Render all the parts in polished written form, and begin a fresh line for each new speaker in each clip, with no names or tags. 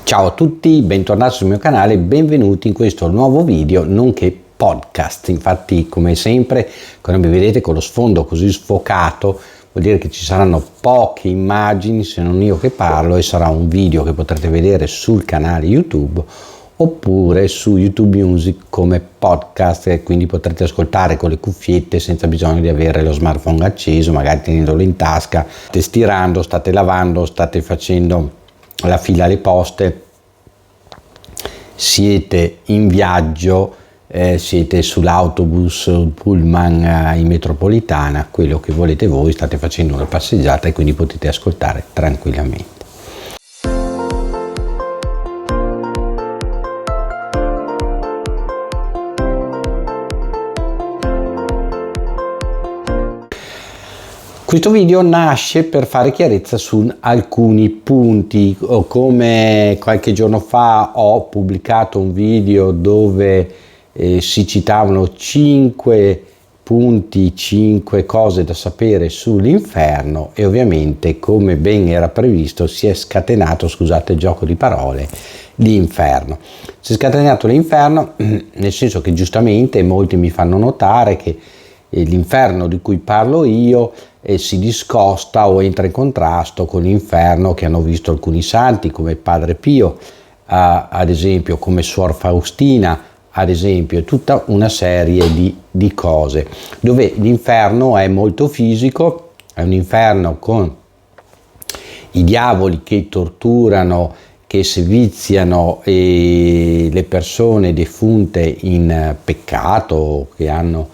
Ciao a tutti, bentornati sul mio canale, benvenuti in questo nuovo video nonché podcast. Infatti, come sempre, quando mi vedete con lo sfondo così sfocato, vuol dire che ci saranno poche immagini se non io che parlo, e sarà un video che potrete vedere sul canale YouTube oppure su YouTube Music come podcast, e quindi potrete ascoltare con le cuffiette senza bisogno di avere lo smartphone acceso, magari tenendolo in tasca, state stirando, state lavando, state facendo la fila alle poste, siete in viaggio, siete sull'autobus, pullman, in metropolitana, quello che volete voi, state facendo una passeggiata e quindi potete ascoltare tranquillamente. Questo video nasce per fare chiarezza su alcuni punti. Come qualche giorno fa ho pubblicato un video dove si citavano 5 punti, 5 cose da sapere sull'inferno, e ovviamente, come ben era previsto, si è scatenato, scusate il gioco di parole, l'inferno. Si è scatenato l'inferno nel senso che giustamente molti mi fanno notare che l'inferno di cui parlo io si discosta o entra in contrasto con l'inferno che hanno visto alcuni santi come Padre Pio, ad esempio, come Suor Faustina, ad esempio, e tutta una serie di cose dove l'inferno è molto fisico, è un inferno con i diavoli che torturano, che seviziano le persone defunte in peccato, che hanno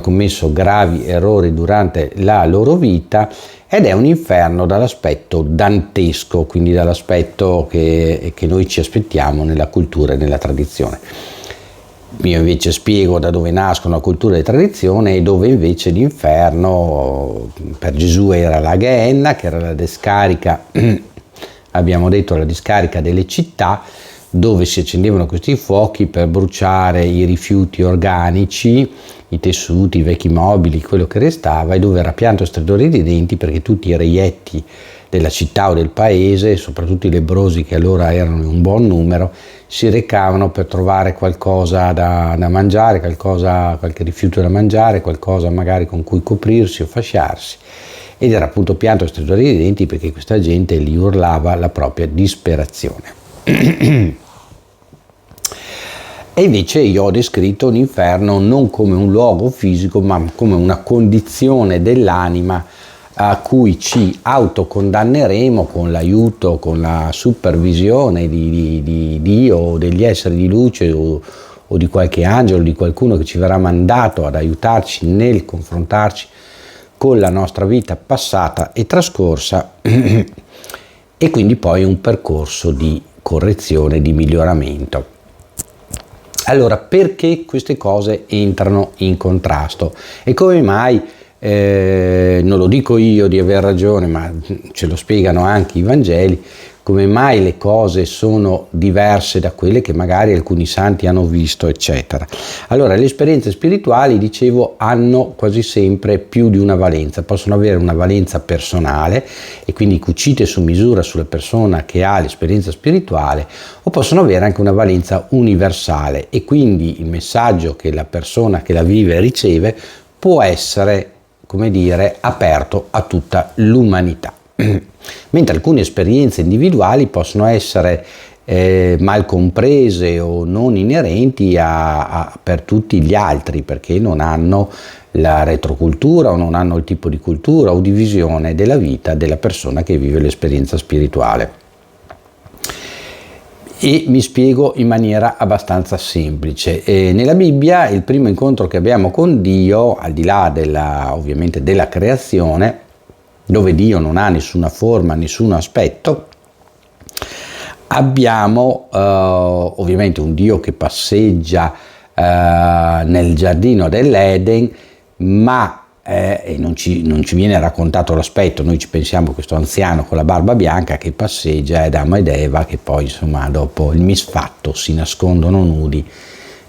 commesso gravi errori durante la loro vita, ed è un inferno dall'aspetto dantesco, quindi dall'aspetto che noi ci aspettiamo nella cultura e nella tradizione. Io invece spiego da dove nascono la cultura e la tradizione, e dove invece l'inferno per Gesù era la Gehenna, che era la discarica, abbiamo detto, la discarica delle città, dove si accendevano questi fuochi per bruciare i rifiuti organici, i tessuti, i vecchi mobili, quello che restava, e dove era pianto e stridore di denti perché tutti i reietti della città o del paese, soprattutto i lebbrosi, che allora erano in un buon numero, si recavano per trovare qualcosa da mangiare, qualche rifiuto da mangiare, qualcosa magari con cui coprirsi o fasciarsi. Ed era appunto pianto e stridore di denti perché questa gente li urlava la propria disperazione. E invece io ho descritto un inferno non come un luogo fisico, ma come una condizione dell'anima a cui ci autocondanneremo con l'aiuto, con la supervisione di Dio o degli esseri di luce o di qualche angelo, di qualcuno che ci verrà mandato ad aiutarci nel confrontarci con la nostra vita passata e trascorsa, e quindi poi un percorso di correzione, di miglioramento. Allora, perché queste cose entrano in contrasto e come mai, non lo dico io di aver ragione, ma ce lo spiegano anche i Vangeli, come mai le cose sono diverse da quelle che magari alcuni santi hanno visto, eccetera. Allora, le esperienze spirituali, dicevo, hanno quasi sempre più di una valenza. Possono avere una valenza personale e quindi cucite su misura sulla persona che ha l'esperienza spirituale, o possono avere anche una valenza universale, e quindi il messaggio che la persona che la vive riceve può essere, come dire, aperto a tutta l'umanità. Mentre alcune esperienze individuali possono essere mal comprese o non inerenti per tutti gli altri, perché non hanno la retrocultura o non hanno il tipo di cultura o di visione della vita della persona che vive l'esperienza spirituale. E mi spiego in maniera abbastanza semplice. Nella Bibbia il primo incontro che abbiamo con Dio, al di là ovviamente della creazione, dove Dio non ha nessuna forma, nessun aspetto, abbiamo ovviamente un Dio che passeggia nel giardino dell'Eden, ma non ci viene raccontato l'aspetto. Noi ci pensiamo a questo anziano con la barba bianca che passeggia, ed Adamo ed Eva che poi, insomma, dopo il misfatto si nascondono nudi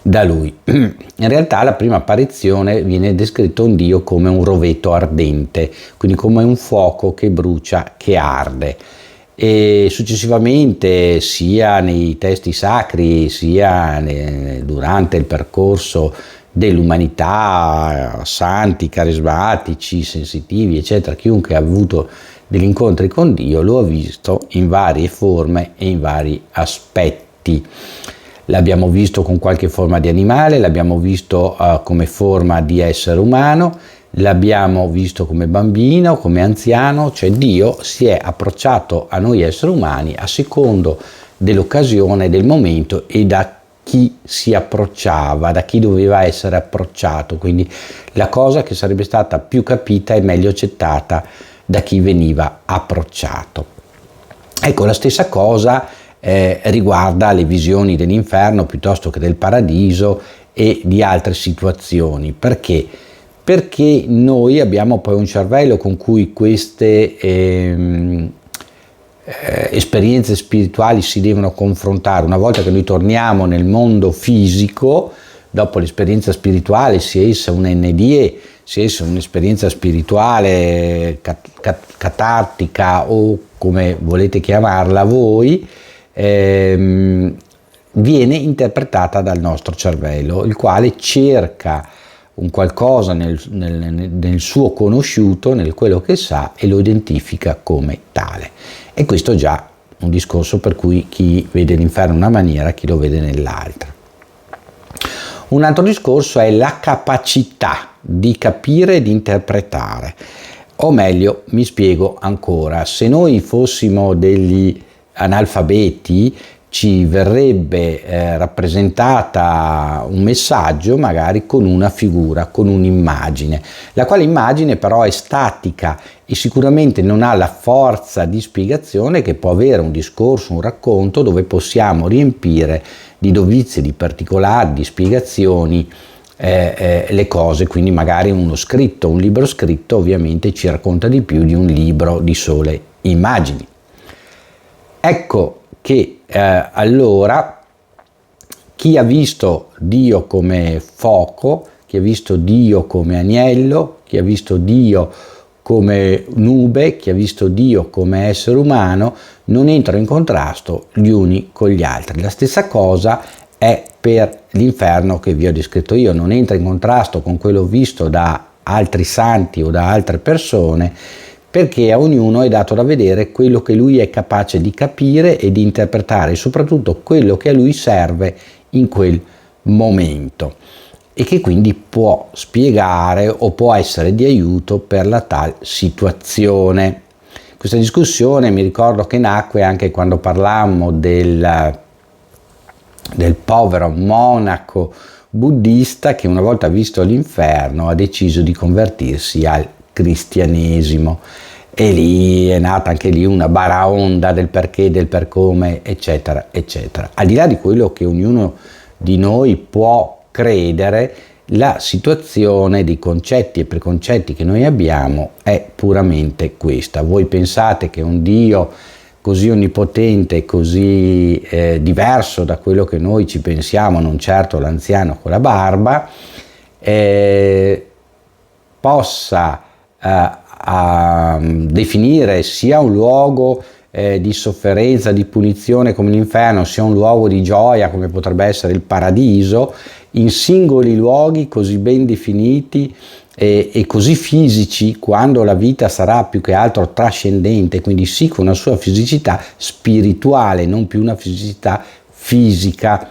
da lui. In realtà la prima apparizione viene descritto un Dio come un roveto ardente, quindi come un fuoco che brucia, che arde. e successivamente sia nei testi sacri sia durante il percorso dell'umanità, santi, carismatici, sensitivi, eccetera, chiunque ha avuto degli incontri con Dio lo ha visto in varie forme e in vari aspetti. L'abbiamo visto con qualche forma di animale, l'abbiamo visto come forma di essere umano, l'abbiamo visto come bambino, come anziano, cioè Dio si è approcciato a noi esseri umani a secondo dell'occasione, del momento e da chi si approcciava, da chi doveva essere approcciato, quindi la cosa che sarebbe stata più capita e meglio accettata da chi veniva approcciato. Ecco, la stessa cosa riguarda le visioni dell'inferno piuttosto che del paradiso e di altre situazioni. Perché? Perché noi abbiamo poi un cervello con cui queste esperienze spirituali si devono confrontare. Una volta che noi torniamo nel mondo fisico, dopo l'esperienza spirituale, sia essa un NDE, sia essa un'esperienza spirituale catartica o come volete chiamarla voi, viene interpretata dal nostro cervello, il quale cerca un qualcosa nel suo conosciuto, nel quello che sa, e lo identifica come tale. E questo è già un discorso per cui chi vede l'inferno in una maniera, chi lo vede nell'altra. Un altro discorso è la capacità di capire e di interpretare. O meglio, mi spiego ancora, se noi fossimo degli analfabeti ci verrebbe rappresentata un messaggio magari con una figura, con un'immagine, la quale immagine però è statica e sicuramente non ha la forza di spiegazione che può avere un discorso, un racconto dove possiamo riempire di dovizie, di particolari, di spiegazioni le cose, quindi magari un libro scritto ovviamente ci racconta di più di un libro di sole immagini. Ecco che allora chi ha visto Dio come fuoco, chi ha visto Dio come agnello, chi ha visto Dio come nube, chi ha visto Dio come essere umano, non entrano in contrasto gli uni con gli altri. La stessa cosa è per l'inferno che vi ho descritto io, non entra in contrasto con quello visto da altri santi o da altre persone, perché a ognuno è dato da vedere quello che lui è capace di capire e di interpretare, e soprattutto quello che a lui serve in quel momento e che quindi può spiegare o può essere di aiuto per la tal situazione. Questa discussione mi ricordo che nacque anche quando parlammo del povero monaco buddista che una volta visto l'inferno ha deciso di convertirsi al cristianesimo, e lì è nata anche lì una baraonda del perché, del per come, eccetera eccetera. Al di là di quello che ognuno di noi può credere, la situazione dei concetti e preconcetti che noi abbiamo è puramente questa. Voi pensate che un Dio così onnipotente, così diverso da quello che noi ci pensiamo, non certo l'anziano con la barba, possa definire sia un luogo di sofferenza, di punizione come l'inferno, sia un luogo di gioia come potrebbe essere il paradiso, in singoli luoghi così ben definiti e così fisici, quando la vita sarà più che altro trascendente, quindi sì con una sua fisicità spirituale, non più una fisicità fisica,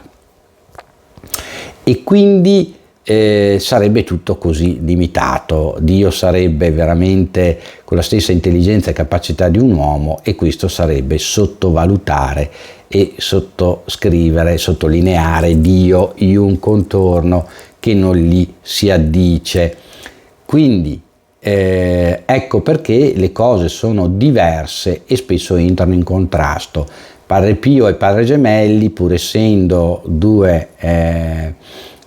e quindi sarebbe tutto così limitato. Dio sarebbe veramente con la stessa intelligenza e capacità di un uomo, e questo sarebbe sottovalutare e sottoscrivere, sottolineare Dio in un contorno che non gli si addice. Quindi ecco perché le cose sono diverse e spesso entrano in contrasto. Padre Pio e Padre Gemelli, pur essendo due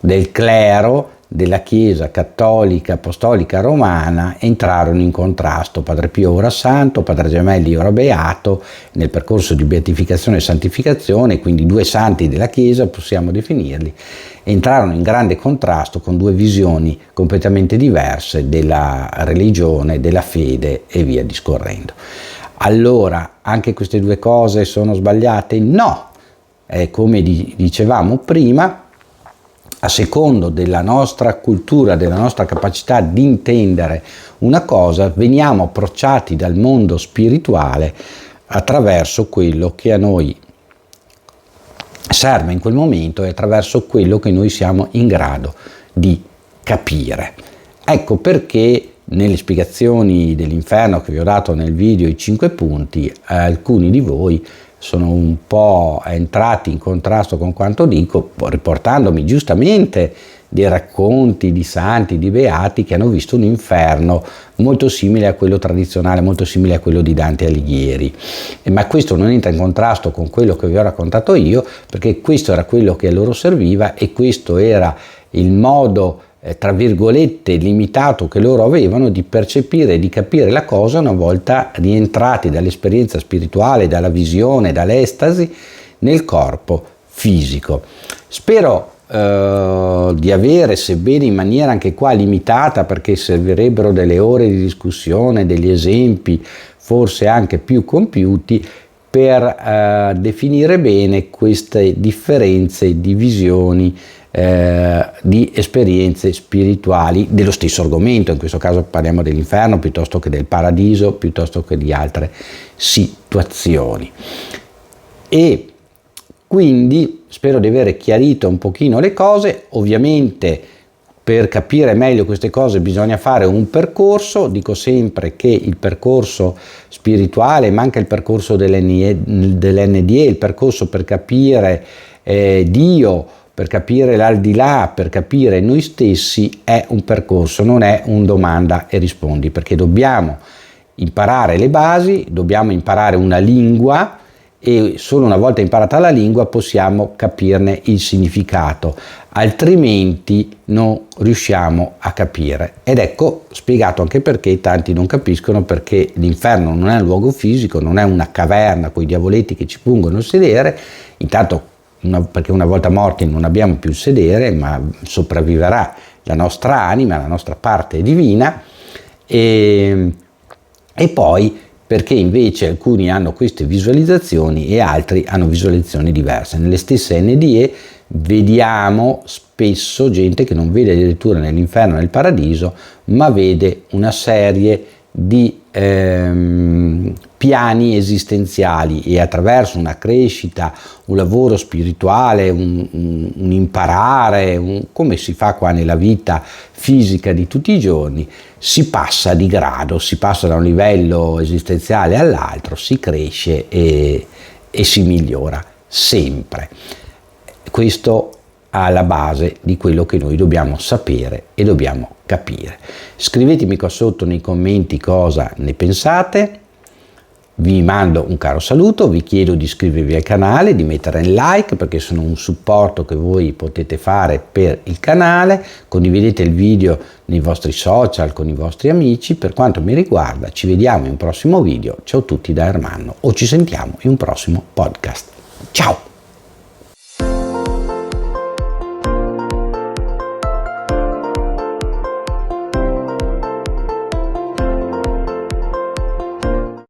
del clero della Chiesa cattolica apostolica romana, entrarono in contrasto. Padre Pio ora santo, Padre Gemelli ora beato, nel percorso di beatificazione e santificazione, quindi due santi della Chiesa possiamo definirli, entrarono in grande contrasto con due visioni completamente diverse della religione, della fede e via discorrendo. allora anche queste due cose sono sbagliate? No, come dicevamo prima, a secondo della nostra cultura, della nostra capacità di intendere una cosa, veniamo approcciati dal mondo spirituale attraverso quello che a noi serve in quel momento e attraverso quello che noi siamo in grado di capire. Ecco perché nelle spiegazioni dell'inferno che vi ho dato nel video, i 5 punti, alcuni di voi sono un po' entrati in contrasto con quanto dico, riportandomi giustamente dei racconti di santi, di beati che hanno visto un inferno molto simile a quello tradizionale, molto simile a quello di Dante Alighieri. Ma questo non entra in contrasto con quello che vi ho raccontato io, perché questo era quello che a loro serviva e questo era il modo tra virgolette limitato che loro avevano di percepire e di capire la cosa una volta rientrati dall'esperienza spirituale, dalla visione, dall'estasi nel corpo fisico. Spero di avere, sebbene in maniera anche qua limitata, perché servirebbero delle ore di discussione, degli esempi forse anche più compiuti, per definire bene queste differenze di visioni, di esperienze spirituali dello stesso argomento. In questo caso parliamo dell'inferno piuttosto che del paradiso, piuttosto che di altre situazioni. E quindi spero di aver chiarito un pochino le cose. Ovviamente per capire meglio queste cose bisogna fare un percorso. Dico sempre che il percorso spirituale, ma anche il percorso dell'NDE, il percorso per capire Dio, per capire l'aldilà, per capire noi stessi, è un percorso, non è un domanda e rispondi, perché dobbiamo imparare le basi, dobbiamo imparare una lingua e solo una volta imparata la lingua possiamo capirne il significato, altrimenti non riusciamo a capire. Ed ecco spiegato anche perché tanti non capiscono, perché l'inferno non è un luogo fisico, non è una caverna con i diavoletti che ci pungono il sedere, intanto perché una volta morti non abbiamo più il sedere, ma sopravviverà la nostra anima, la nostra parte divina, e poi perché invece alcuni hanno queste visualizzazioni e altri hanno visualizzazioni diverse. Nelle stesse NDE vediamo spesso gente che non vede addirittura nell'inferno e nel paradiso, ma vede una serie di piani esistenziali, e attraverso una crescita, un lavoro spirituale, un imparare, come si fa qua nella vita fisica di tutti i giorni, si passa di grado, si passa da un livello esistenziale all'altro, si cresce e si migliora sempre. Questo alla base di quello che noi dobbiamo sapere e dobbiamo capire. Scrivetemi qua sotto nei commenti cosa ne pensate, vi mando un caro saluto, vi chiedo di iscrivervi al canale, di mettere un like perché sono un supporto che voi potete fare per il canale, condividete il video nei vostri social con i vostri amici. Per quanto mi riguarda ci vediamo in un prossimo video, ciao a tutti da Ermanno, o ci sentiamo in un prossimo podcast. Ciao!